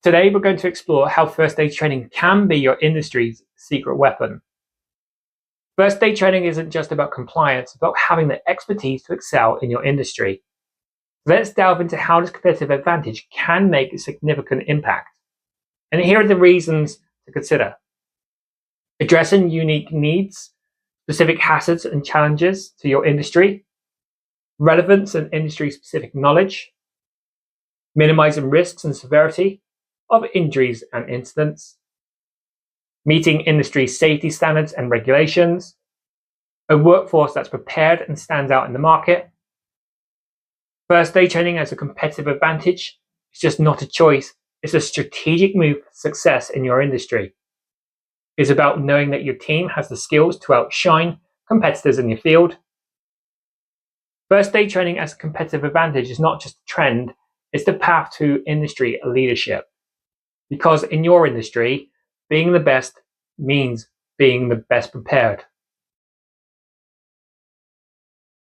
Today, we're going to explore how first aid training can be your industry's secret weapon. First aid training isn't just about compliance, it's about having the expertise to excel in your industry. Let's delve into how this competitive advantage can make a significant impact. And here are the reasons to consider. Addressing unique needs, specific hazards and challenges to your industry, relevance and industry-specific knowledge, minimizing risks and severity of injuries and incidents, meeting industry safety standards and regulations, a workforce that's prepared and stands out in the market. First aid training as a competitive advantage is just not a choice, it's a strategic move for success in your industry. It's about knowing that your team has the skills to outshine competitors in your field. First aid training as a competitive advantage is not just a trend, it's the path to industry leadership. Because in your industry, being the best means being the best prepared.